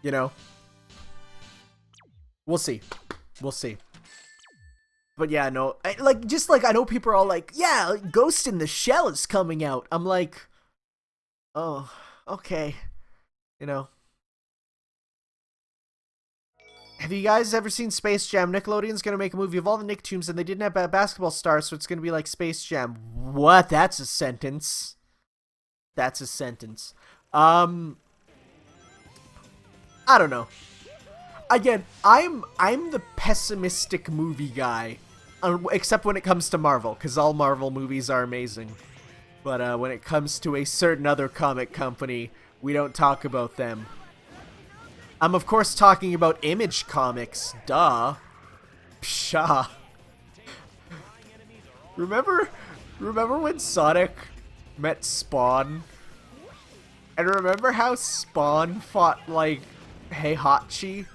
You know? We'll see. We'll see. But yeah, no, I know people are all like, yeah, Ghost in the Shell is coming out. I'm like, oh, okay. You know. Have you guys ever seen Space Jam? Nickelodeon's gonna make a movie of all the Nicktoons, and they didn't have basketball stars, so it's gonna be like Space Jam. What? That's a sentence. That's a sentence. I don't know. Again, I'm the pessimistic movie guy, except when it comes to Marvel, because all Marvel movies are amazing. But when it comes to a certain other comic company, we don't talk about them. I'm of course talking about Image Comics, duh. Pshaw. Remember when Sonic met Spawn? And remember how Spawn fought, like, Heihachi?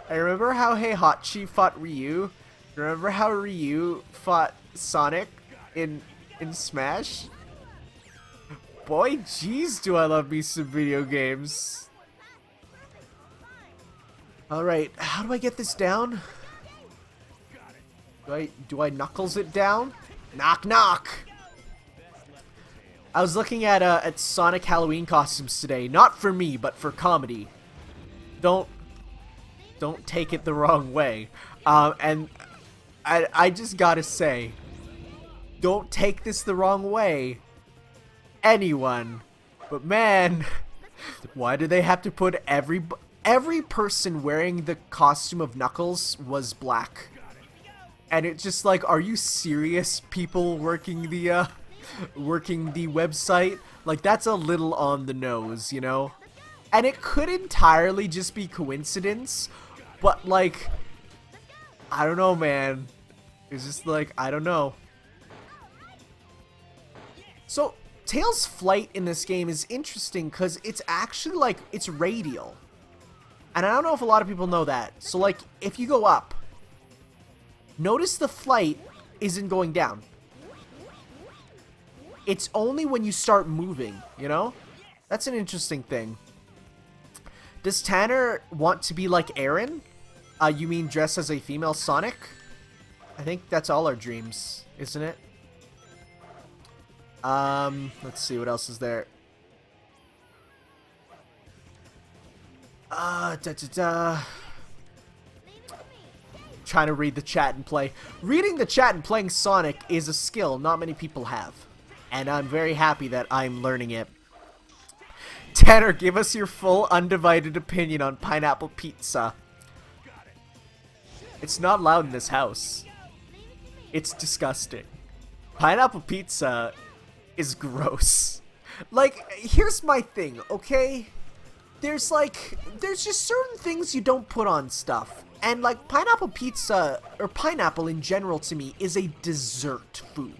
I remember how Heihachi fought Ryu. Remember how Ryu fought Sonic in Smash? Boy, jeez, do I love me some video games. Alright, how do I get this down? Do I knuckles it down? Knock knock! I was looking at Sonic Halloween costumes today. Not for me, but for comedy. Don't take it the wrong way. And I just gotta say, don't take this the wrong way, anyone. But man, why do they have to put every person wearing the costume of Knuckles was black? And it's just like, are you serious, people working the website? Like, that's a little on the nose, you know? And it could entirely just be coincidence, but like, I don't know, man. It's just like, I don't know. So, Tails' flight in this game is interesting because it's actually like, it's radial. And I don't know if a lot of people know that. So like, if you go up, notice the flight isn't going down. It's only when you start moving, you know? That's an interesting thing. Does Tanner want to be like Aaron? You mean dress as a female Sonic? I think that's all our dreams, isn't it? Let's see, what else is there? Trying to read the chat and play. Reading the chat and playing Sonic is a skill not many people have. And I'm very happy that I'm learning it. Tanner, give us your full undivided opinion on pineapple pizza. It's not allowed in this house. It's disgusting. Pineapple pizza is gross. Like, here's my thing, okay? There's just certain things you don't put on stuff. And like, pineapple pizza, or pineapple in general to me, is a dessert food.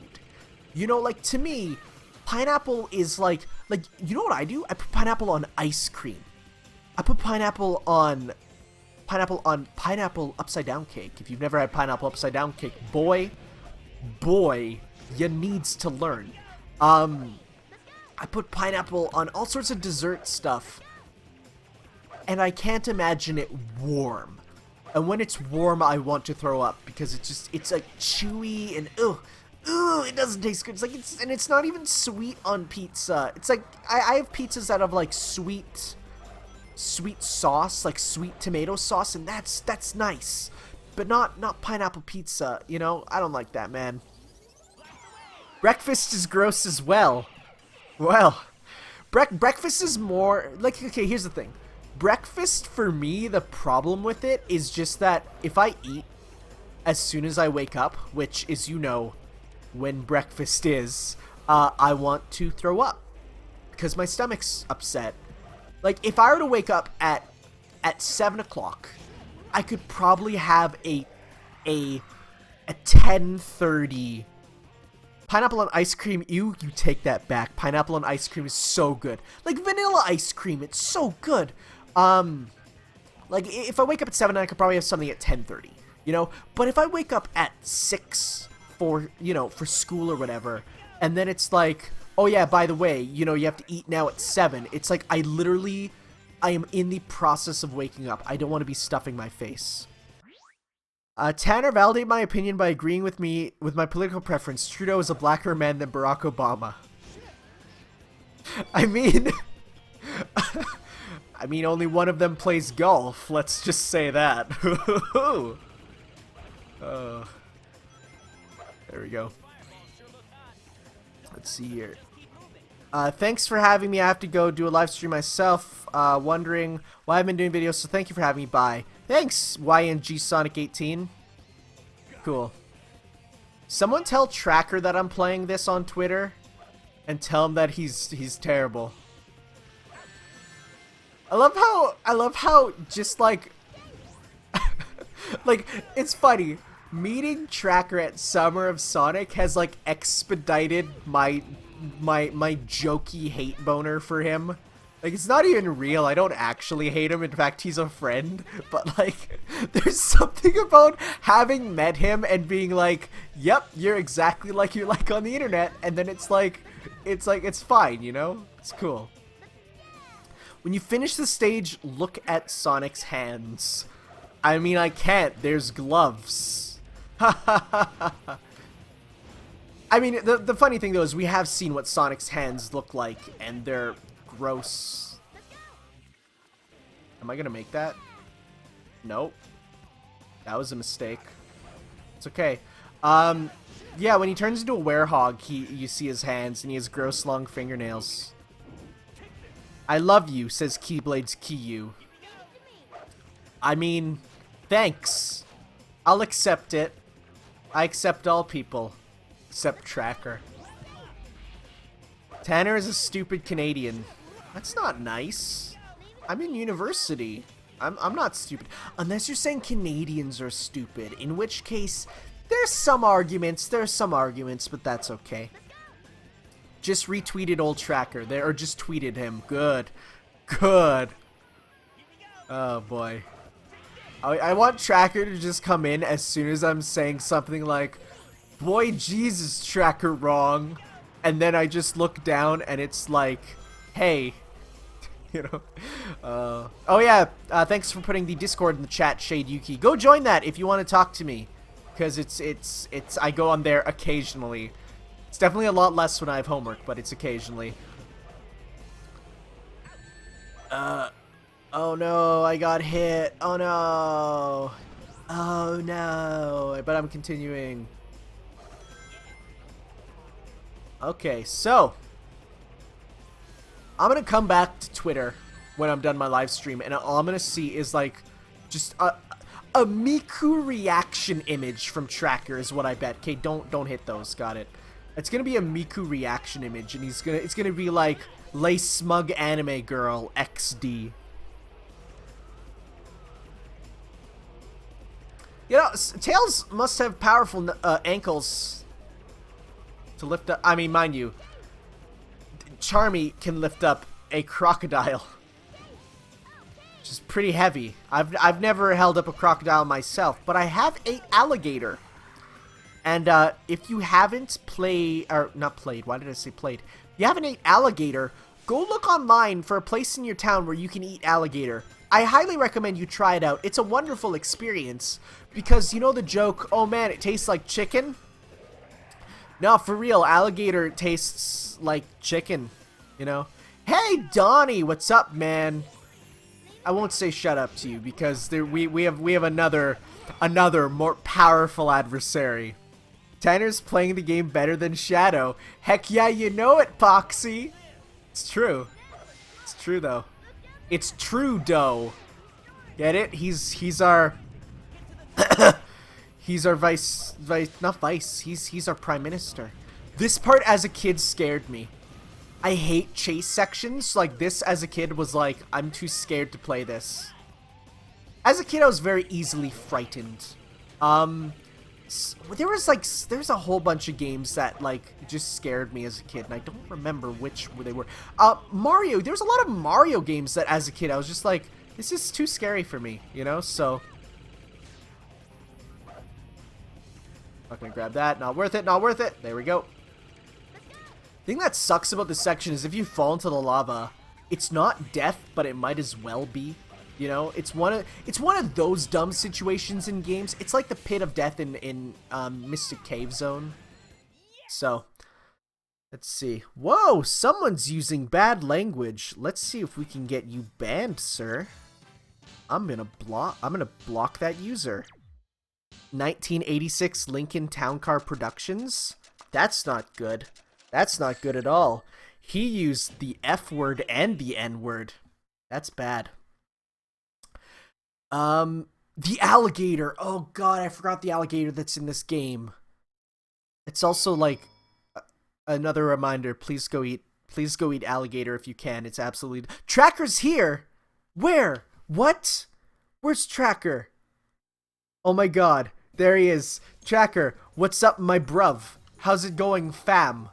You know, like, to me, pineapple is like, you know what I do? I put pineapple on ice cream. I put pineapple on pineapple upside down cake. If you've never had pineapple upside down cake, boy, you needs to learn. I put pineapple on all sorts of dessert stuff. And I can't imagine it warm. And when it's warm, I want to throw up because it's like chewy and it doesn't taste good. It's not even sweet on pizza. It's like I have pizzas that have like sweet sauce, like sweet tomato sauce, and that's nice. But not pineapple pizza, you know? I don't like that, man. Breakfast is gross as well. Well, breakfast is more like, okay, here's the thing. Breakfast, for me, the problem with it is just that if I eat as soon as I wake up, which is, you know, when breakfast is, I want to throw up because my stomach's upset. Like, if I were to wake up at 7 o'clock, I could probably have a 10:30 pineapple on ice cream. You take that back. Pineapple on ice cream is so good. Like vanilla ice cream, it's so good. Like if I wake up at 7, I could probably have something at 10:30, you know? But if I wake up at 6 for, you know, for school or whatever, and then it's like, oh yeah, by the way, you know, you have to eat now at 7. It's like I literally I am in the process of waking up. I don't want to be stuffing my face. Tanner, validate my opinion by agreeing with me with my political preference. Trudeau is a blacker man than Barack Obama. I mean... I mean, only one of them plays golf. Let's just say that. There we go. Let's see here. Thanks for having me. I have to go do a live stream myself. Wondering why I've been doing videos, so thank you for having me. Bye. Thanks, YNG Sonic 18. Cool. Someone tell Tracker that I'm playing this on Twitter, and tell him that he's terrible. I love how just like like it's funny. Meeting Tracker at Summer of Sonic has like expedited my jokey hate boner for him. Like, it's not even real. I don't actually hate him. In fact, he's a friend. But like, there's something about having met him and being like, yep, you're exactly like you're like on the internet, and then it's fine, you know? It's cool. When you finish the stage, look at Sonic's hands. I mean, I can't. There's gloves. I mean, the funny thing, though, is we have seen what Sonic's hands look like, and they're gross. Am I gonna make that? Nope. That was a mistake. It's okay. Yeah, when he turns into a werehog, you see his hands, and he has gross long fingernails. I love you, says Keyblade's Kiyu. I mean, thanks. I'll accept it. I accept all people. Except Tracker. Tanner is a stupid Canadian. That's not nice. I'm in university. I'm not stupid. Unless you're saying Canadians are stupid. In which case, there's some arguments, but that's okay. Just retweeted old Tracker there, or just tweeted him. Good. Good. Oh boy. I want Tracker to just come in as soon as I'm saying something like, boy Jesus, Tracker wrong. And then I just look down and it's like, hey. You know? Oh yeah, thanks for putting the Discord in the chat, Shade Yuki. Go join that if you want to talk to me. Because it's I go on there occasionally. It's definitely a lot less when I have homework, but it's occasionally. Oh no, I got hit. Oh no. Oh no. But I'm continuing. Okay, so I'm gonna come back to Twitter when I'm done my live stream, and all I'm gonna see is like just a Miku reaction image from Tracker is what I bet. Okay, don't hit those. Got it. It's gonna be a Miku reaction image, and it's gonna be like Lay Smug Anime Girl XD. You know, Tails must have powerful ankles to lift up. I mean, mind you, Charmy can lift up a crocodile, which is pretty heavy. I've never held up a crocodile myself, but I have ate alligator. And if you haven't played, or not played, why did I say played? If you haven't ate alligator, go look online for a place in your town where you can eat alligator. I highly recommend you try it out. It's a wonderful experience because, you know the joke, oh man, it tastes like chicken? No, for real, alligator tastes like chicken, you know? Hey, Donnie, what's up, man? I won't say shut up to you because we have another more powerful adversary. Tanner's playing the game better than Shadow. Heck yeah, you know it, Poxy. It's true. It's true though. It's true though. Get it? He's our he's our he's our prime minister. This part as a kid scared me. I hate chase sections. Like this as a kid was like, I'm too scared to play this. As a kid I was very easily frightened. There's a whole bunch of games that like just scared me as a kid, and I don't remember which they were. Mario, there was a lot of Mario games that as a kid I was just like, this is too scary for me, you know? So not gonna grab that. Not worth it. Not worth it. There we go. The thing that sucks about this section is if you fall into the lava, It's not death, but it might as well be. You know, it's one of those dumb situations in games. It's like the pit of death in Mystic Cave Zone. So, let's see. Whoa, someone's using bad language. Let's see if we can get you banned, sir. I'm gonna block that user. 1986 Lincoln Town Car Productions. That's not good. That's not good at all. He used the F word and the N word. That's bad. The alligator. Oh god, I forgot the alligator that's in this game. It's also like another reminder, please go eat alligator if you can. It's absolutely... Tracker's here! Where? What? Where's Tracker? Oh my god, there he is. Tracker, what's up, my bruv? How's it going, fam?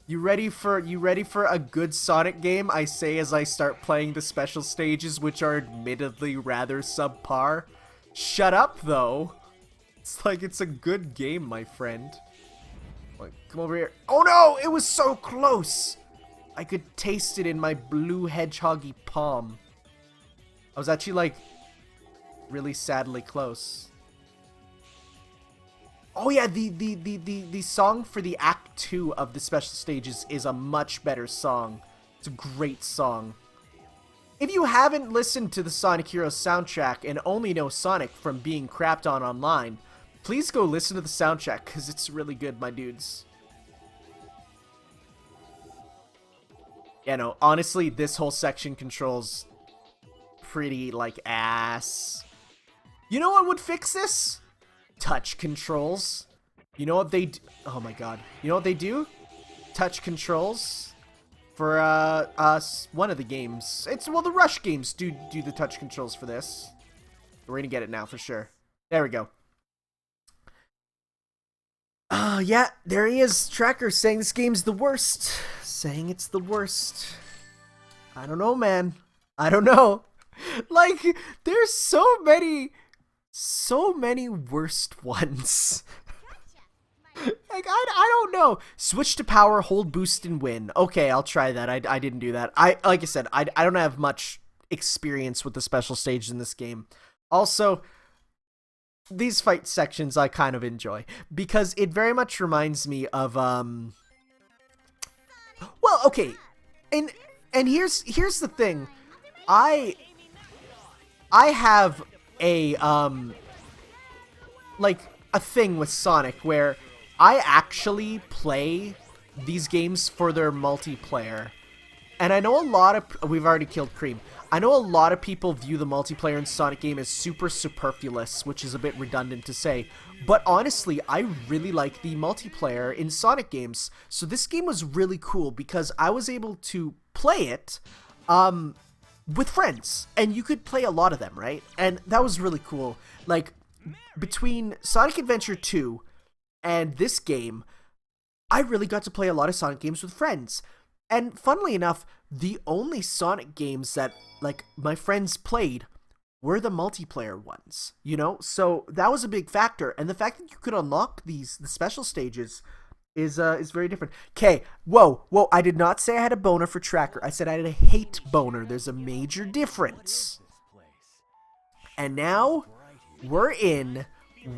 You ready for a good Sonic game? I say as I start playing the special stages, which are admittedly rather subpar. Shut up, though. It's like it's a good game, my friend. Like, come over here. Oh no! It was so close! I could taste it in my blue hedgehoggy palm. I was actually, like, really sadly close. Oh yeah, the song for the Act 2 of the special stages is a much better song. It's a great song. If you haven't listened to the Sonic Heroes soundtrack and only know Sonic from being crapped on online, please go listen to the soundtrack, because it's really good, my dudes. Yeah, no, honestly, this whole section controls pretty, like, ass. You know what would fix this? Touch controls. You know what they do? Oh my god. You know what they do? Touch controls for one of the games. Well, the Rush games do the touch controls for this. We're gonna get it now for sure. There we go. Yeah, there he is. Tracker saying this game's the worst. Saying it's the worst. I don't know, man. I don't know. Like, there's so many worst ones. Like, I don't know. Switch to power, hold boost, and win. Okay, I'll try that. I didn't do that. Like I said, I don't have much experience with the special stages in this game. Also, these fight sections I kind of enjoy because it very much reminds me of well, okay. And here's the thing. I have a like a thing with Sonic where I actually play these games for their multiplayer. And I know a lot of... We've already killed Cream. I know a lot of people view the multiplayer in Sonic game as super superfluous, which is a bit redundant to say. But honestly, I really like the multiplayer in Sonic games. So this game was really cool because I was able to play it with friends. And you could play a lot of them, right? And that was really cool. Like, between Sonic Adventure 2 and this game, I really got to play a lot of Sonic games with friends. And funnily enough, the only Sonic games that, like, my friends played were the multiplayer ones, you know? So that was a big factor. And the fact that you could unlock the special stages is very different. Okay, whoa, I did not say I had a boner for Tracker. I said I had a hate boner. There's a major difference. And now we're in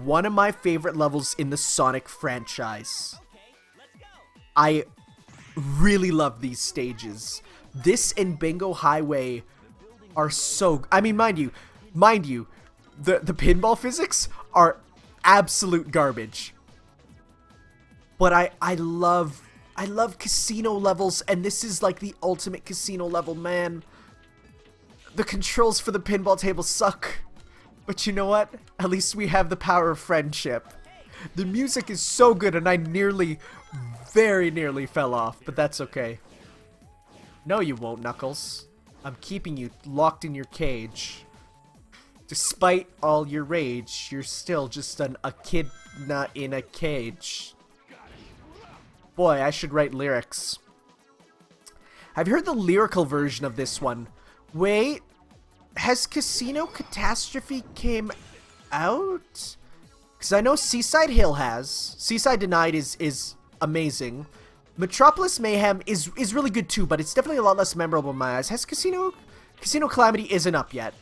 one of my favorite levels in the Sonic franchise. I really love these stages. This and Bingo Highway are so... I mean, mind you, the pinball physics are absolute garbage. But I love casino levels, and this is like the ultimate casino level, man. The controls for the pinball table suck. But you know what? At least we have the power of friendship. The music is so good, and I very nearly fell off, but that's okay. No, you won't, Knuckles. I'm keeping you locked in your cage. Despite all your rage, you're still just a kid not in a cage. Boy, I should write lyrics. I've heard the lyrical version of this one. Wait, has Casino Catastrophe came out? Because I know Seaside Hill has. Seaside Denied is amazing. Metropolis Mayhem is really good too, but it's definitely a lot less memorable in my eyes. Has Casino Calamity isn't up yet.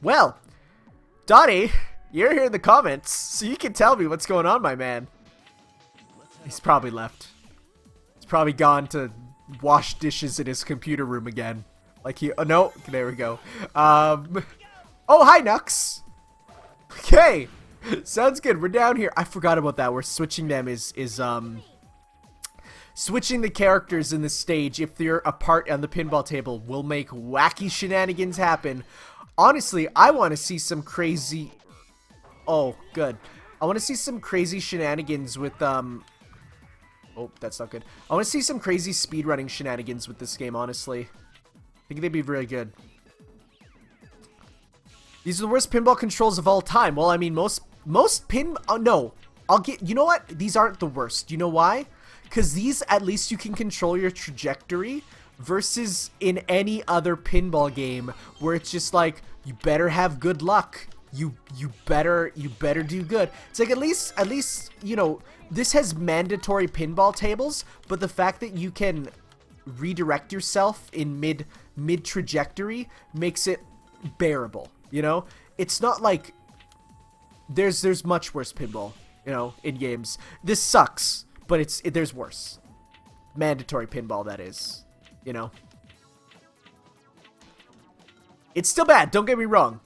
Well, Donnie, you're here in the comments, so you can tell me what's going on, my man. He's probably left. He's probably gone to wash dishes in his computer room again. Like he, oh no, there we go. Oh, hi, Nux. Okay, sounds good. We're down here. I forgot about that. We're switching them switching the characters in the stage, if they're apart on the pinball table, will make wacky shenanigans happen. Honestly, I want to see some crazy... Oh, good. I want to see some crazy shenanigans with, Oh, that's not good. I want to see some crazy speedrunning shenanigans with this game, honestly. I think they'd be really good. These are the worst pinball controls of all time. Well, I mean, most pin... Oh, no. I'll get... You know what? These aren't the worst. You know why? Because these, at least you can control your trajectory, versus in any other pinball game where it's just like, you better have good luck. You better do good. It's like, at least, you know, this has mandatory pinball tables, but the fact that you can redirect yourself in mid trajectory makes it bearable, you know? It's not like there's much worse pinball, you know, in games. This sucks. But there's worse. Mandatory pinball, that is. You know? It's still bad, don't get me wrong.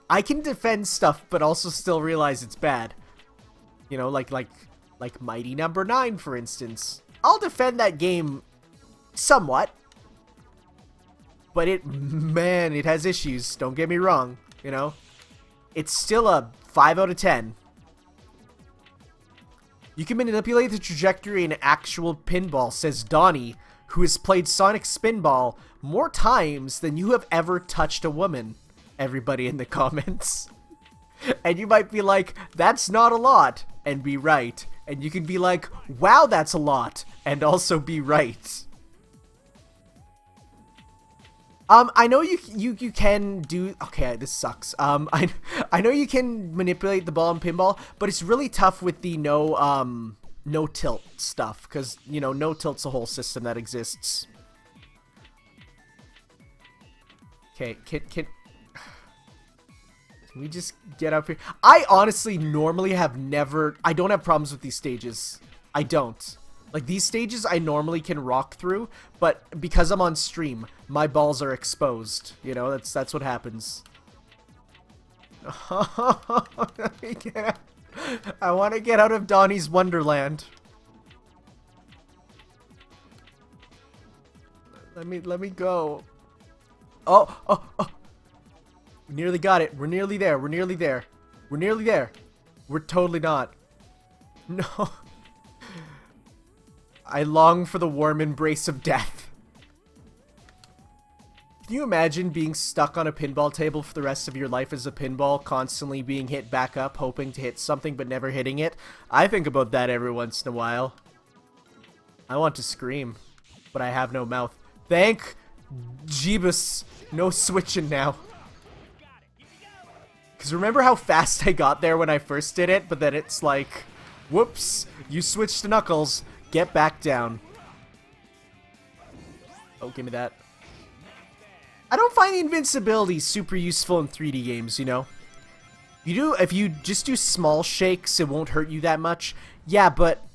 I can defend stuff, but also still realize it's bad. You know, like Mighty Number 9, for instance. I'll defend that game somewhat. But it has issues, don't get me wrong. You know? It's still a 5 out of 10. You can manipulate the trajectory in actual pinball, says Donnie, who has played Sonic Spinball more times than you have ever touched a woman. Everybody in the comments. And you might be like, that's not a lot, and be right. And you can be like, wow, that's a lot, and also be right. I know you can do... Okay, this sucks. I know you can manipulate the ball in pinball, but it's really tough with the no tilt stuff, because, you know, no tilt's a whole system that exists. Okay, can we just get up here? I honestly normally I don't have problems with these stages. I don't. Like, these stages I normally can rock through, but because I'm on stream, my balls are exposed. You know, that's what happens. Let me get out. I want to get out of Donnie's Wonderland. Let me go. Oh. We nearly got it. We're nearly there. We're nearly there. We're nearly there. We're totally not. No. I long for the warm embrace of death. Can you imagine being stuck on a pinball table for the rest of your life as a pinball, constantly being hit back up, hoping to hit something but never hitting it? I think about that every once in a while. I want to scream, but I have no mouth. Thank Jeebus. No switching now. Because remember how fast I got there when I first did it, but then it's like, whoops, you switched to Knuckles. Get back down. Oh, give me that. I don't find the invincibility super useful in 3D games, you know? If you just do small shakes, it won't hurt you that much. Yeah, but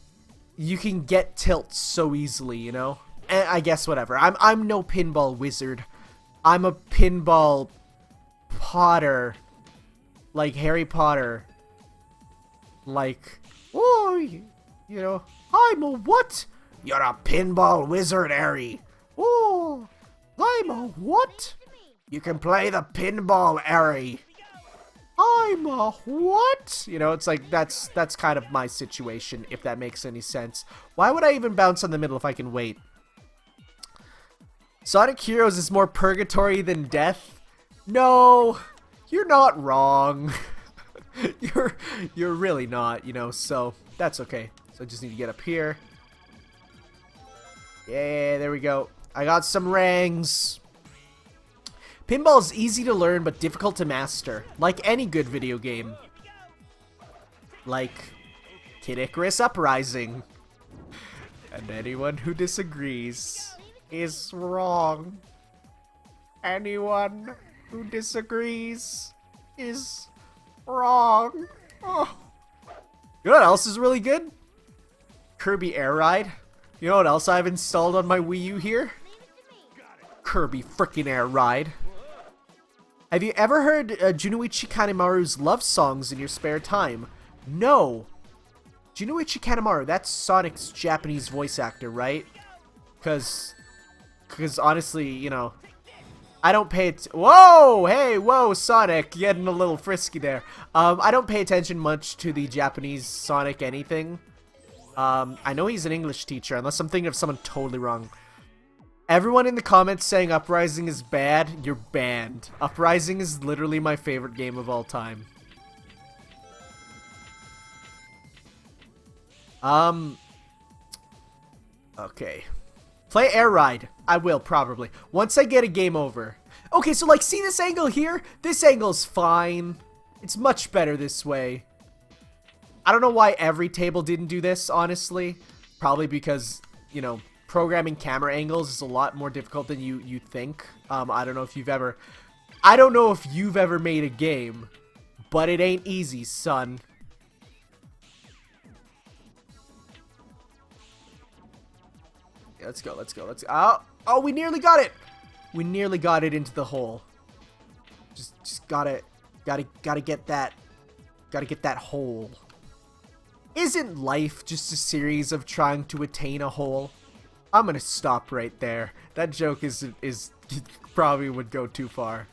you can get tilts so easily, you know? And I guess whatever. I'm no pinball wizard. I'm a pinball Potter. Like Harry Potter. Like, oh, you know, I'm a what? You're a pinball wizard, Harry. Oh, I'm a what? You can play the pinball, Harry. I'm a what? You know, it's like, that's kind of my situation, if that makes any sense. Why would I even bounce on the middle if I can wait? Sonic Heroes is more purgatory than death? No, you're not wrong. You're really not, you know, so that's okay. So I just need to get up here. Yeah, there we go. I got some rings. Pinball is easy to learn but difficult to master, like any good video game. Like Kid Icarus Uprising. And anyone who disagrees is wrong. Anyone who disagrees is wrong. Oh. You know what else is really good? Kirby Air Ride. You know what else I've installed on my Wii U here? Kirby frickin' Air Ride. Have you ever heard Junichi Kanemaru's love songs in your spare time? No. Junichi Kanemaru, that's Sonic's Japanese voice actor, right? Because honestly, you know, I don't pay it. Whoa! Hey, whoa, Sonic, getting a little frisky there. I don't pay attention much to the Japanese Sonic anything. I know he's an English teacher, unless I'm thinking of someone totally wrong. Everyone in the comments saying Uprising is bad, you're banned. Uprising is literally my favorite game of all time. Okay. Play Air Ride. I will, probably. Once I get a game over. Okay, so, like, see this angle here? This angle's fine. It's much better this way. I don't know why every table didn't do this, honestly. Probably because, you know, programming camera angles is a lot more difficult than you think. I don't know if you've ever... I don't know if you've ever made a game, but it ain't easy, son. Let's go, let's go, let's go. Oh, we nearly got it. We nearly got it into the hole. Just gotta get that hole. Isn't life just a series of trying to attain a hole? I'm gonna stop right there. That joke is probably would go too far.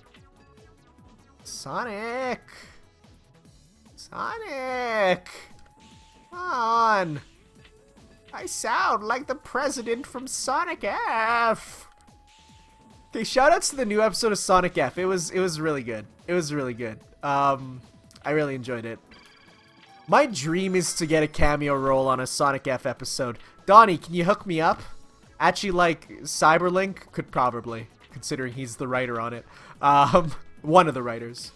Sonic! Sonic! Come on! I sound like the president from Sonic F. Okay, shoutouts to the new episode of Sonic F. It was really good. It was really good. I really enjoyed it. My dream is to get a cameo role on a Sonic F episode. Donnie, can you hook me up? Actually, like, Cyberlink could probably, considering he's the writer on it. One of the writers.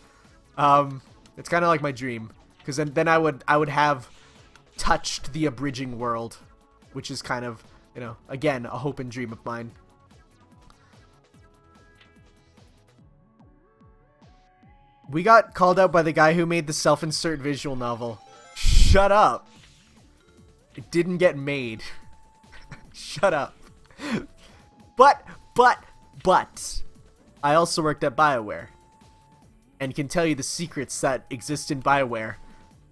It's kind of like my dream, because then I would have touched the abridging world, which is kind of, you know, again, a hope and dream of mine. We got called out by the guy who made the self-insert visual novel. Shut up. It didn't get made. Shut up. But, I also worked at BioWare. And can tell you the secrets that exist in BioWare.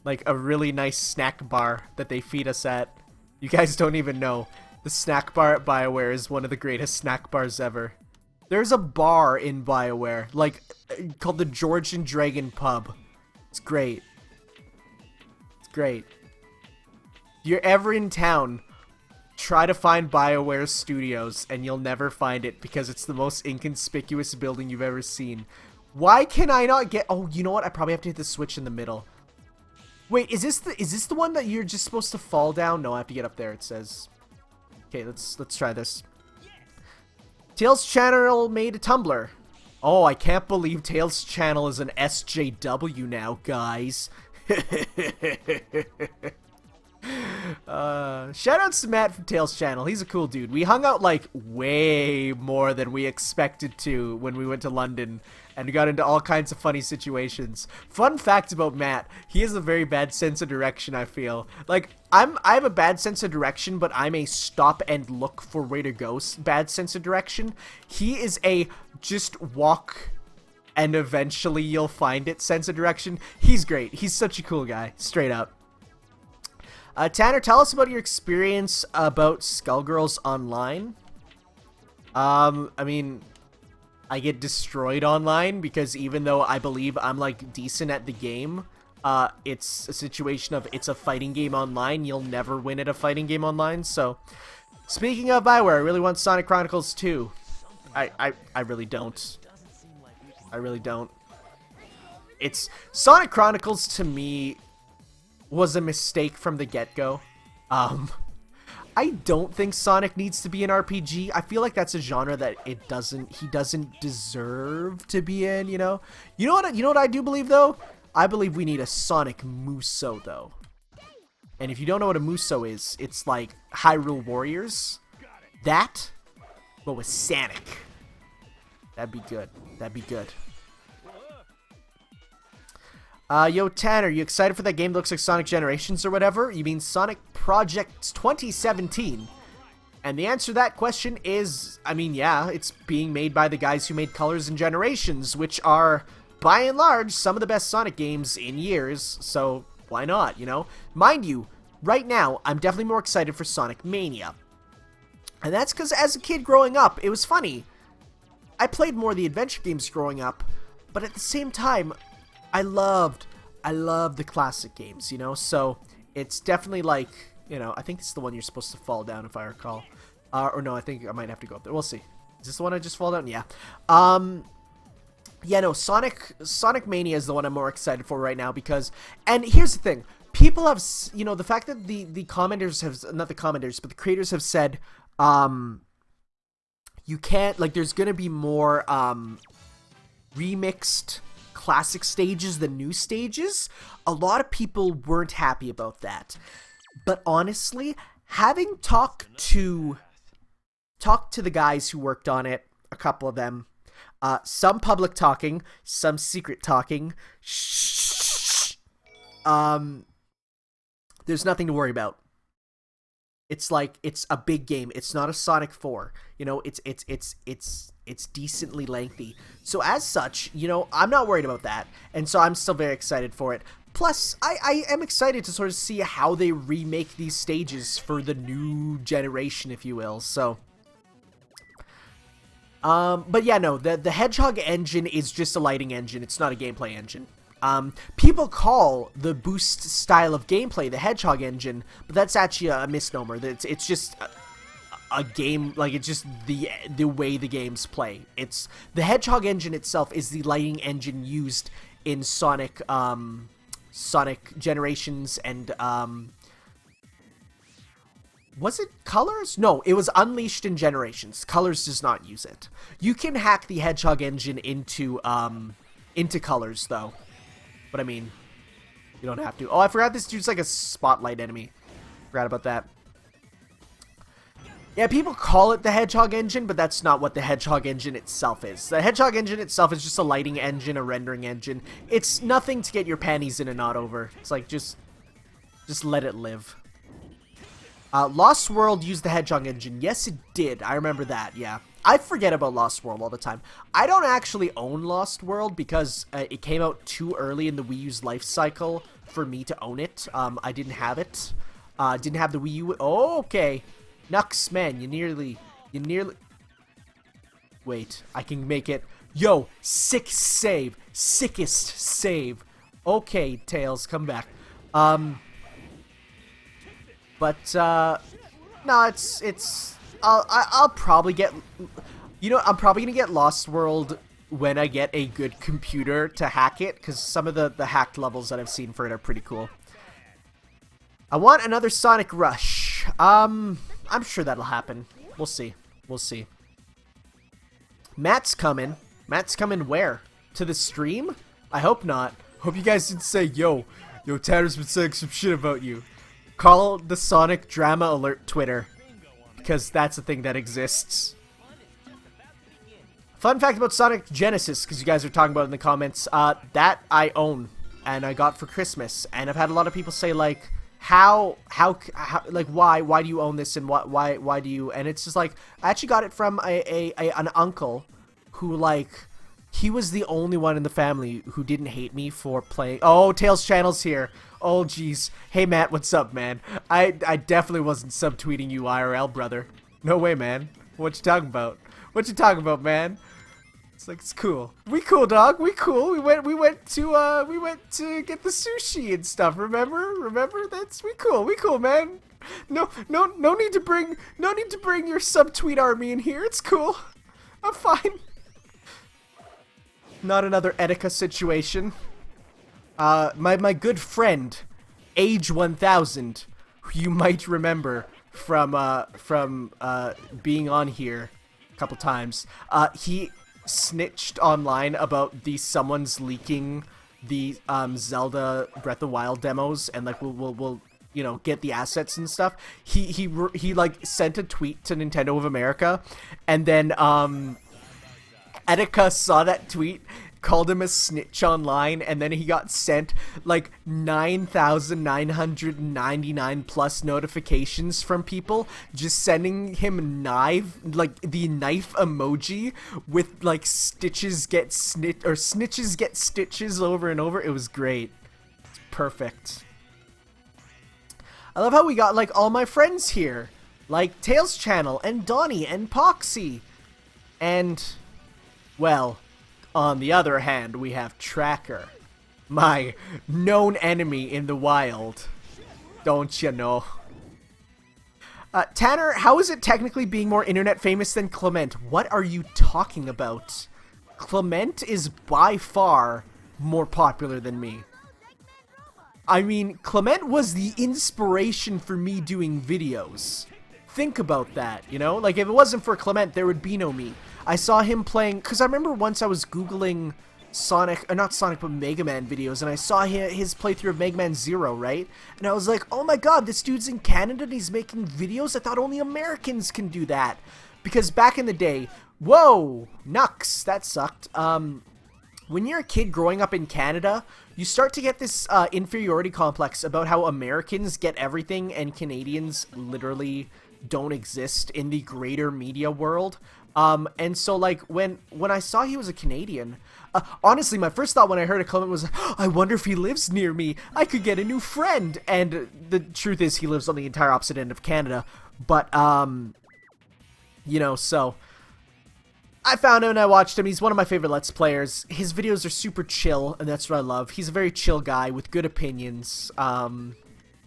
Like a really nice snack bar that they feed us at. You guys don't even know. The snack bar at BioWare is one of the greatest snack bars ever. There's a bar in BioWare, like, called the Georgian Dragon Pub. It's great. It's great. If you're ever in town, try to find BioWare Studios, and you'll never find it because it's the most inconspicuous building you've ever seen. Why can I not get... Oh, you know what? I probably have to hit the switch in the middle. Wait, is this the one that you're just supposed to fall down? No, I have to get up there, it says. Okay, let's try this. Tails channel made a Tumblr. Oh, I can't believe Tails channel is an SJW now, guys. Shoutouts to Matt from Tails channel. He's a cool dude. We hung out like way more than we expected to when we went to London and got into all kinds of funny situations. Fun fact about Matt, he has a very bad sense of direction, I feel. Like, I have a bad sense of direction, but I'm a stop and look for where to go bad sense of direction. He is a just walk and eventually you'll find it sense of direction. He's great. He's such a cool guy, straight up. Tanner, tell us about your experience about Skullgirls Online. I mean, I get destroyed online because even though I believe I'm like decent at the game, it's a situation of it's a fighting game online. You'll never win at a fighting game online. So, speaking of BioWare, I really want Sonic Chronicles 2. I really don't. I really don't. It's Sonic Chronicles to me was a mistake from the get-go. I don't think Sonic needs to be an RPG. I feel like that's a genre that he doesn't deserve to be in, you know? You know what I do believe though? I believe we need a Sonic Muso though. And if you don't know what a Muso is, it's like Hyrule Warriors. That, but with Sonic. That'd be good. That'd be good. Yo, Tanner, you excited for that game that looks like Sonic Generations or whatever? You mean Sonic Project 2017? And the answer to that question is, I mean, yeah, it's being made by the guys who made Colors and Generations, which are, by and large, some of the best Sonic games in years, so why not, you know? Mind you, right now, I'm definitely more excited for Sonic Mania. And that's because as a kid growing up, it was funny. I played more of the adventure games growing up, but at the same time, I loved the classic games, you know? So, it's definitely like, you know, I think this is the one you're supposed to fall down, if I recall. Or no, I think I might have to go up there. We'll see. Is this the one I just fall down? Yeah. Yeah, no, Sonic Mania is the one I'm more excited for right now because... And here's the thing. People have, you know, the fact that the commenters have... Not the commenters, but the creators have said, you can't... Like, there's gonna be more, remixed classic stages than new stages. A lot of people weren't happy about that. But honestly, having talked to the guys who worked on it, a couple of them, some public talking, some secret talking, there's nothing to worry about. It's like, it's a big game. It's not a Sonic 4. You know, it's decently lengthy. So as such, you know, I'm not worried about that. And so I'm still very excited for it. Plus, I am excited to sort of see how they remake these stages for the new generation, if you will. So, but yeah, no, the Hedgehog engine is just a lighting engine. It's not a gameplay engine. People call the boost style of gameplay the Hedgehog engine, but that's actually a misnomer. It's just a game, like, it's just the way the games play. It's the Hedgehog engine itself is the lighting engine used in Sonic Generations and, was it Colors? No, it was Unleashed in Generations. Colors does not use it. You can hack the Hedgehog engine into Colors, though. But I mean, you don't have to. Oh, I forgot this dude's like a spotlight enemy. Forgot about that. Yeah, people call it the Hedgehog engine, but that's not what the Hedgehog engine itself is. The Hedgehog engine itself is just a lighting engine, a rendering engine. It's nothing to get your panties in a knot over. It's like, just let it live. Lost World used the Hedgehog engine. Yes, it did. I remember that, yeah. I forget about Lost World all the time. I don't actually own Lost World because it came out too early in the Wii U's life cycle for me to own it. I didn't have it. Didn't have the Wii U. Oh, okay. Nux, man, you nearly... Wait, I can make it... Yo, sickest save. Okay, Tails, come back. But, no, it's... I'll probably get... You know, I'm probably gonna get Lost World when I get a good computer to hack it, because some of the hacked levels that I've seen for it are pretty cool. I want another Sonic Rush. I'm sure that'll happen. We'll see. We'll see. Matt's coming. Matt's coming where? To the stream? I hope not. Hope you guys didn't say, yo, Tanner's been saying some shit about you. Call the Sonic Drama Alert Twitter, because that's a thing that exists. Fun fact about Sonic Genesis, because you guys are talking about it in the comments, that I own, and I got for Christmas, and I've had a lot of people say, like, how like, why do you own this, and why do you, and it's just like, I actually got it from an uncle, who, like, he was the only one in the family who didn't hate me for playing. Oh, Tails Channel's here. Oh, jeez. Hey, Matt, what's up, man? I definitely wasn't subtweeting you IRL, brother. No way, man. What you talking about? What you talking about, man? It's like, it's cool. We cool, dog. We cool. We went to get the sushi and stuff. Remember? We cool, man. No need to bring your subtweet army in here. It's cool. I'm fine. Not another Etika situation. My good friend, Age 1000, who you might remember from being on here a couple times, he snitched online about someone's leaking the Zelda Breath of the Wild demos, and like we'll get the assets and stuff. He like sent a tweet to Nintendo of America, and then Etika saw that tweet, called him a snitch online, and then he got sent like 9,999 plus notifications from people just sending him the knife emoji with like stitches get snitch or snitches get stitches over and over. It was great. It's perfect. I love how we got like all my friends here, like Tails Channel and Donnie and Poxy, and well, on the other hand, we have Tracker, my known enemy in the wild. Don't you know? Tanner, how is it technically being more internet famous than Clement? What are you talking about? Clement is by far more popular than me. I mean, Clement was the inspiration for me doing videos. Think about that, you know? Like, if it wasn't for Clement, there would be no me. I saw him playing, because I remember once I was Googling not Sonic, but Mega Man videos, and I saw his playthrough of Mega Man Zero, right? And I was like, oh my god, this dude's in Canada and he's making videos? I thought only Americans can do that. Because back in the day, whoa, Nux, that sucked. When you're a kid growing up in Canada, you start to get this inferiority complex about how Americans get everything and Canadians literally don't exist in the greater media world. And so like when I saw he was a Canadian, honestly, my first thought when I heard of Clement was, I wonder if he lives near me. I could get a new friend. And the truth is he lives on the entire opposite end of Canada. But, so I found him and I watched him. He's one of my favorite Let's Players. His videos are super chill, and that's what I love. He's a very chill guy with good opinions.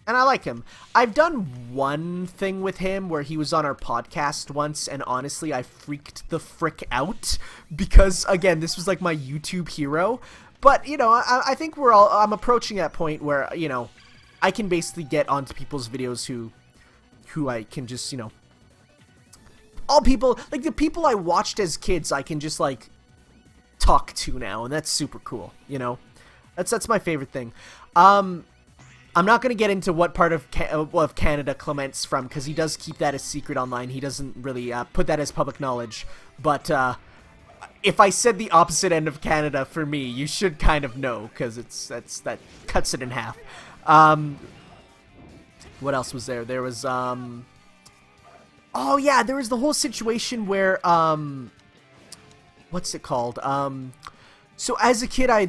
And I like him. I've done one thing with him where he was on our podcast once, and honestly, I freaked the frick out because, again, this was like my YouTube hero. But, I think I'm approaching that point where, I can basically get onto people's videos who I can just, all people, like the people I watched as kids, I can just, like, talk to now, and that's super cool, That's my favorite thing. I'm not going to get into what part of Canada Clement's from, because he does keep that a secret online. He doesn't really put that as public knowledge. But if I said the opposite end of Canada for me, you should kind of know, because that cuts it in half. What else was there? There was, oh yeah, there was the whole situation where, what's it called? So as a kid, I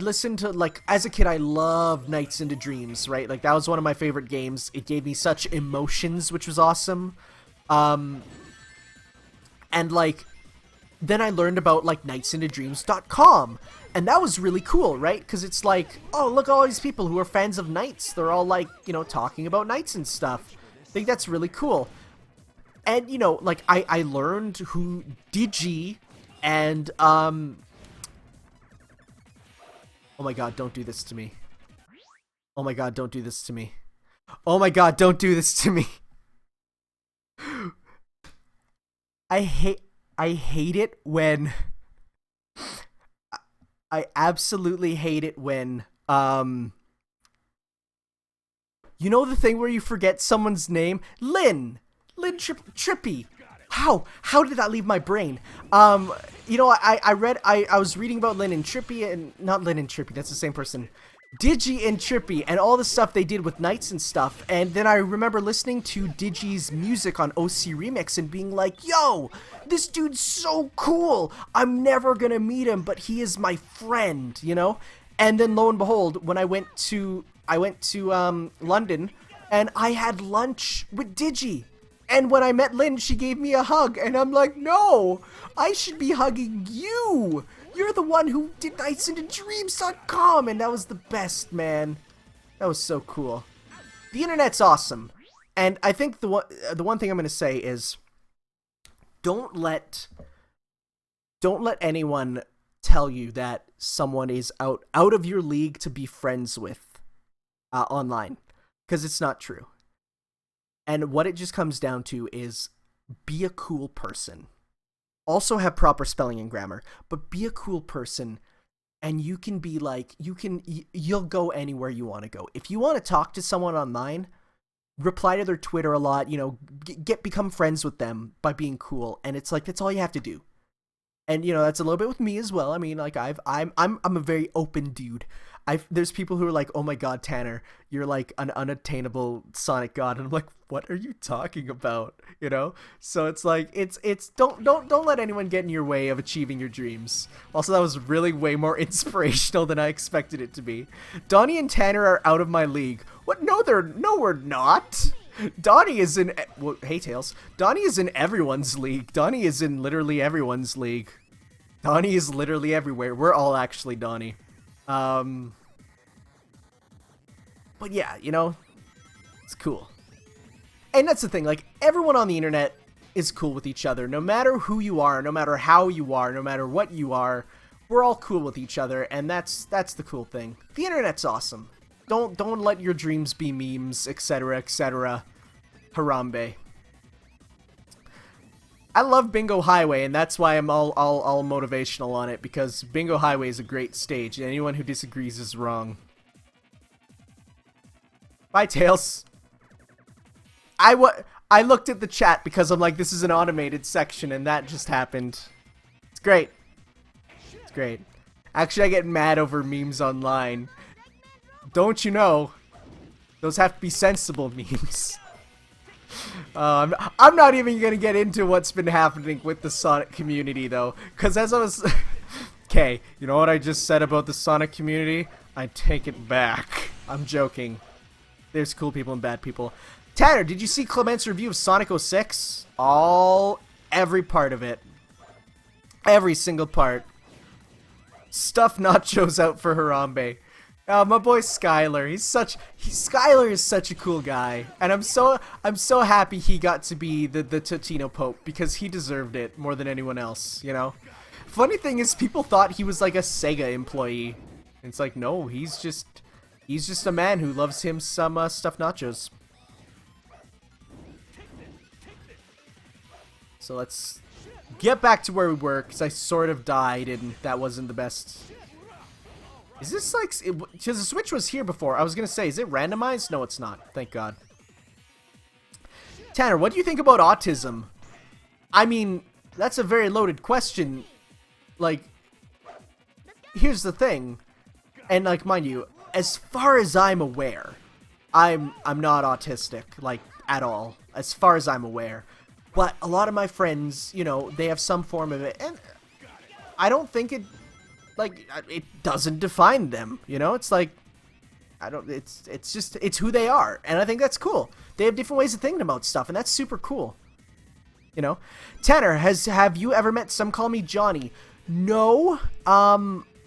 loved Nights into Dreams, right? Like, that was one of my favorite games. It gave me such emotions, which was awesome. And, like, then I learned about, like, nightsintodreams.com. And that was really cool, right? Because it's like, oh, look at all these people who are fans of Nights. They're all, like, talking about Nights and stuff. I think that's really cool. And, like, I learned who Digi and, oh my god, don't do this to me. Oh my god, don't do this to me. Oh my god, don't do this to me. I hate it when... I absolutely hate it when, the thing where you forget someone's name? Lynn Trippy. How did that leave my brain? I was reading about Lynn and Trippy, and not Lynn and Trippy, that's the same person. Digi and Trippy, and all the stuff they did with Nights and stuff, and then I remember listening to Digi's music on OC Remix and being like, yo, this dude's so cool, I'm never gonna meet him, but he is my friend, And then lo and behold, when I went to London, and I had lunch with Digi. And when I met Lynn, she gave me a hug, and I'm like, no, I should be hugging you. You're the one who did nightsintodreams.com, and that was the best, man. That was so cool. The internet's awesome. And I think the one thing I'm going to say is, don't let anyone tell you that someone is out of your league to be friends with online, because it's not true. And what it just comes down to is, be a cool person. Also have proper spelling and grammar, but be a cool person, and you can be like, you'll go anywhere you want to go. If you want to talk to someone online, reply to their Twitter a lot, you know, become friends with them by being cool. And it's like, that's all you have to do. And you know, that's a little bit with me as well. I mean, like I'm a very open dude. There's people who are like, "Oh my god, Tanner, you're like an unattainable Sonic god," and I'm like, "What are you talking about?" You know. So it's like it's don't let anyone get in your way of achieving your dreams. Also, that was really way more inspirational than I expected it to be. Donnie and Tanner are out of my league. What? No, we're not. Donnie is in. Well, hey Tails. Donnie is in everyone's league. Donnie is in literally everyone's league. Donnie is literally everywhere. We're all actually Donnie. But yeah, you know, it's cool. And that's the thing, like, everyone on the internet is cool with each other. No matter who you are, no matter how you are, no matter what you are, we're all cool with each other, and that's the cool thing. The internet's awesome. Don't let your dreams be memes, etc., etc. Harambe. I love Bingo Highway, and that's why I'm all motivational on it, because Bingo Highway is a great stage, and anyone who disagrees is wrong. Bye, Tails. I looked at the chat because I'm like, this is an automated section, and that just happened. It's great. It's great. Actually, I get mad over memes online. Don't you know? Those have to be sensible memes. I'm not even gonna get into what's been happening with the Sonic community though, because as I was, okay, you know what I just said about the Sonic community? I take it back. I'm joking. There's cool people and bad people. Tanner, did you see Clement's review of Sonic 06? Every part of it. Every single part. Stuff nachos out for Harambe. My boy Skylar, Skylar is such a cool guy, and I'm so happy he got to be the Totino Pope, because he deserved it more than anyone else, you know. Funny thing is, people thought he was like a Sega employee. And it's like, no, he's just a man who loves him some stuffed nachos. So let's get back to where we were, because I sort of died, and that wasn't the best. Is this like... Because the Switch was here before. I was going to say, is it randomized? No, it's not. Thank God. Tanner, what do you think about autism? I mean, that's a very loaded question. Like, here's the thing. And, like, mind you, as far as I'm aware, I'm not autistic, like, at all. As far as I'm aware. But a lot of my friends, you know, they have some form of it. And I don't think it... Like, it doesn't define them, you know? It's like, it's just, it's who they are. And I think that's cool. They have different ways of thinking about stuff, and that's super cool. You know? Tanner, have you ever met Some Call Me Johnny? No. I've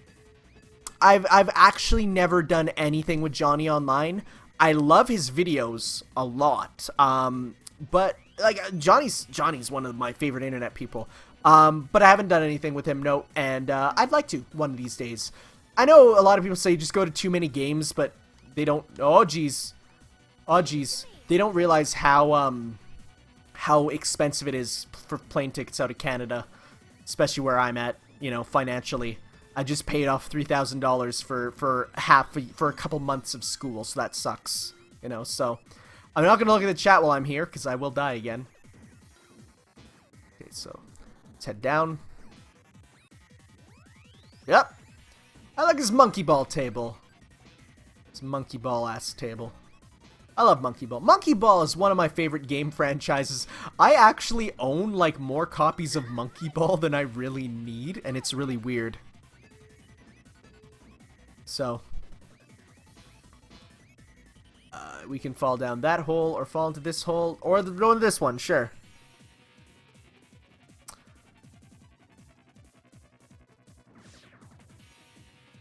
actually never done anything with Johnny online. I love his videos a lot. But, like, Johnny's one of my favorite internet people. But I haven't done anything with him, no, and I'd like to one of these days. I know a lot of people say you just go to too many games, but they don't. Oh geez, they don't realize how expensive it is for plane tickets out of Canada, especially where I'm at. You know, financially, I just paid off $3,000 for a couple months of school, so that sucks. You know, so I'm not gonna look at the chat while I'm here because I will die again. Okay, so. Let's head down. Yep. I like his monkey ball table. This monkey ball ass table. I love Monkey Ball. Monkey Ball is one of my favorite game franchises. I actually own like more copies of Monkey Ball than I really need, and it's really weird. So we can fall down that hole or fall into this hole or go into this one, sure.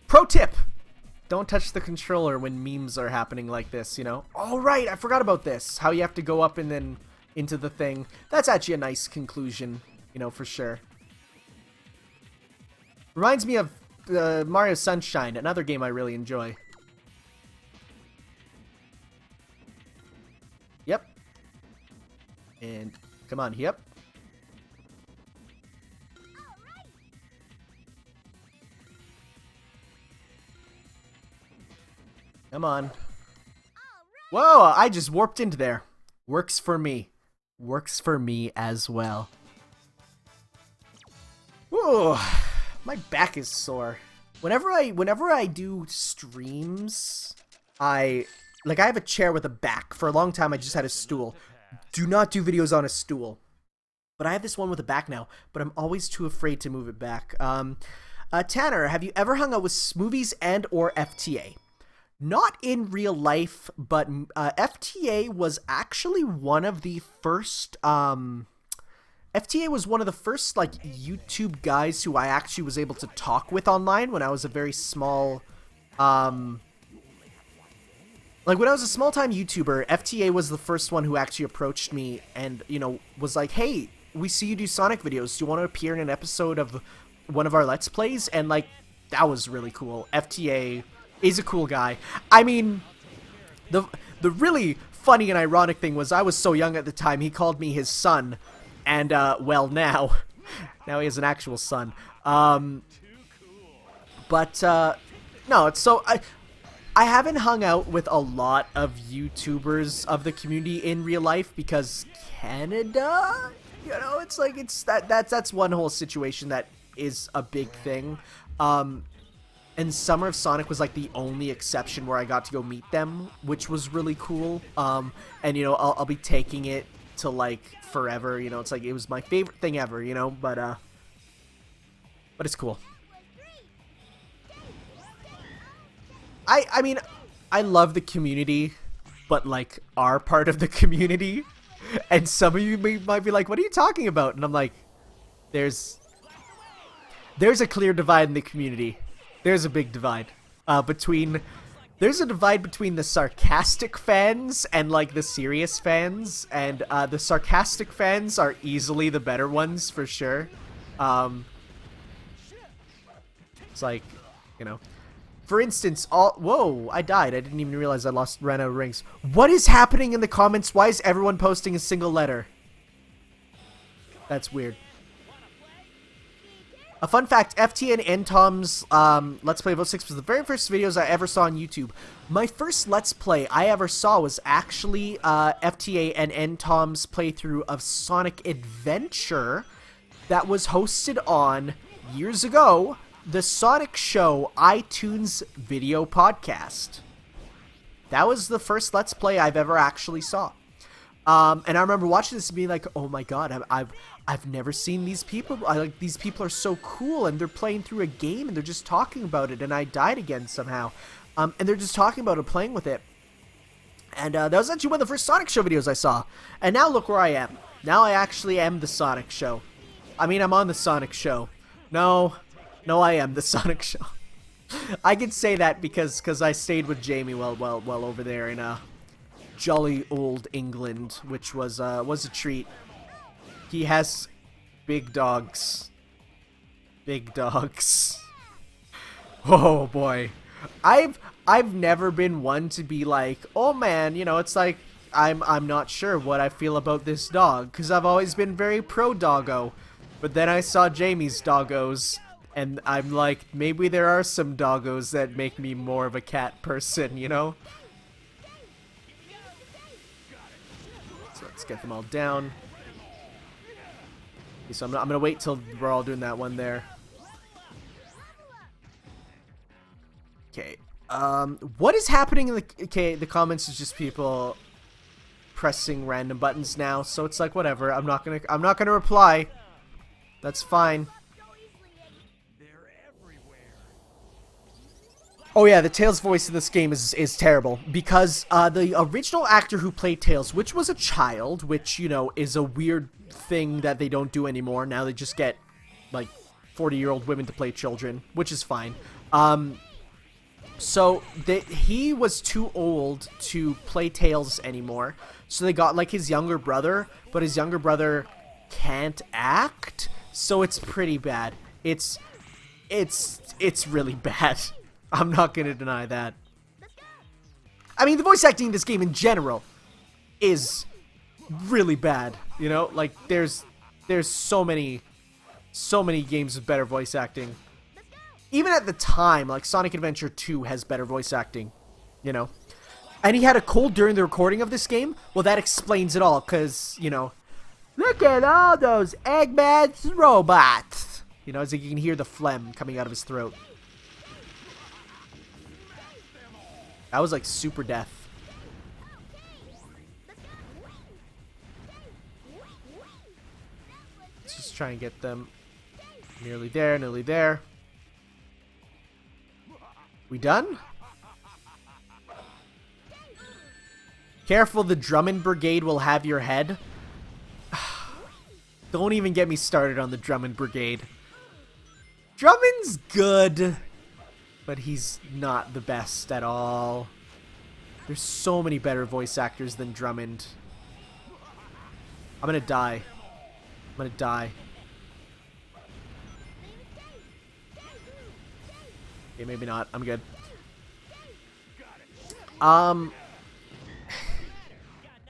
Pro tip! Don't touch the controller when memes are happening like this, you know? Oh, right, I forgot about this. How you have to go up and then into the thing. That's actually a nice conclusion, you know, for sure. Reminds me of Mario Sunshine, another game I really enjoy. Yep. And, come on, yep. Come on. Whoa, I just warped into there. Works for me. Works for me as well. Whoa, my back is sore. Whenever I do streams, I have a chair with a back. For a long time, I just had a stool. Do not do videos on a stool. But I have this one with a back now, but I'm always too afraid to move it back. Tanner, have you ever hung out with Smoothies and or FTA? Not in real life, but FTA was actually one of the first FTA was one of the first like YouTube guys who I actually was able to talk with online when I was a very small like when I was a small time YouTuber. FTA was the first one who actually approached me and, you know, was like, "Hey, we see you do Sonic videos. Do you want to appear in an episode of one of our Let's Plays?" And like that was really cool. FTA is a cool guy. I mean, the really funny and ironic thing was I was so young at the time, he called me his son. And, well, now he has an actual son. No, it's so, I haven't hung out with a lot of YouTubers of the community in real life because Canada, you know, it's like, that's one whole situation that is a big thing. And Summer of Sonic was like the only exception where I got to go meet them, which was really cool. And, you know, I'll be taking it to like forever, you know, it's like it was my favorite thing ever, you know, but it's cool. I mean, I love the community, but like our part of the community, and some of you might be like, "What are you talking about?" And I'm like, there's a clear divide in the community. There's a big divide there's a divide between the sarcastic fans and like the serious fans, and the sarcastic fans are easily the better ones for sure. It's like, you know, for instance, whoa, I died. I didn't even realize I ran out of rings. What is happening in the comments? Why is everyone posting a single letter? That's weird. A fun fact, FT and Tom's Let's Play of 06 was the very first videos I ever saw on YouTube. My first Let's Play I ever saw was actually FTA and Tom's playthrough of Sonic Adventure that was hosted on, years ago, the Sonic Show iTunes video podcast. That was the first Let's Play I've ever actually saw. And I remember watching this and being like, "Oh my god, I've never seen these people. Like, these people are so cool, and they're playing through a game and they're just talking about it." And I died again somehow. And they're just talking about it, playing with it. And that was actually one of the first Sonic Show videos I saw. And now look where I am. Now I actually am the Sonic Show. I mean, I'm on the Sonic Show. No, I am the Sonic Show. I can say that because I stayed with Jamie well over there in jolly old England, which was a treat. He has big dogs. Big dogs. Oh boy. I've never been one to be like, "Oh man, you know, it's like I'm not sure what I feel about this dog," because I've always been very pro doggo. But then I saw Jamie's doggos, and I'm like, maybe there are some doggos that make me more of a cat person, you know? So let's get them all down. Okay, so I'm gonna wait till we're all doing that one there. Okay. What is happening in the comments is just people pressing random buttons now, so it's like whatever. I'm not gonna reply. That's fine. Oh yeah, the Tails voice in this game is terrible because the original actor who played Tails, which was a child, which, you know, is a weird thing that they don't do anymore. Now they just get like 40-year-old women to play children, which is fine. So he was too old to play Tails anymore, so they got like his younger brother, but his younger brother can't act, so it's pretty bad. It's really bad. I'm not gonna deny that. I mean, the voice acting in this game in general is really bad. You know, like there's so many games with better voice acting. Even at the time, like Sonic Adventure 2 has better voice acting. You know, And he had a cold during the recording of this game. Well, that explains it all, because, you know, look at all those Eggman's robots. You know, as you can hear the phlegm coming out of his throat. That was like super death. Let's just try and get them nearly there, nearly there. We done? Careful, the Drummond Brigade will have your head. Don't even get me started on the Drummond Brigade. Drummond's good, but he's not the best at all. There's so many better voice actors than Drummond. I'm gonna die. I'm gonna die. Okay, maybe not. I'm good.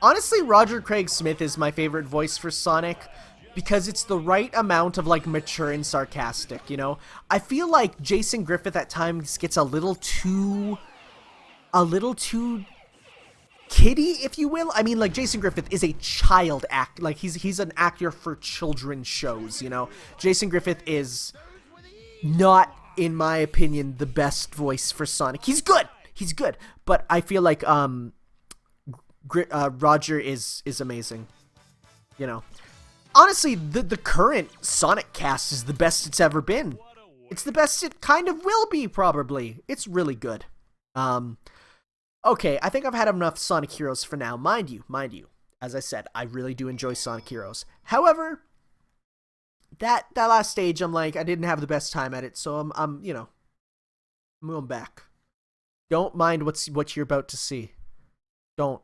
Honestly, Roger Craig Smith is my favorite voice for Sonic because it's the right amount of like mature and sarcastic, you know? I feel like Jason Griffith at times gets a little too kiddie, if you will. I mean, like, Jason Griffith is a child act, like he's an actor for children's shows, you know? Jason Griffith is not, in my opinion, the best voice for Sonic. He's good, but I feel like Roger is amazing, you know. Honestly, the current Sonic cast is the best it's ever been. It's the best it kind of will be, probably. It's really good. Okay, I think I've had enough Sonic Heroes for now. Mind you, as I said, I really do enjoy Sonic Heroes. However, that last stage, I'm like, I didn't have the best time at it, so I'm you know, I'm going back. Don't mind what you're about to see. Don't.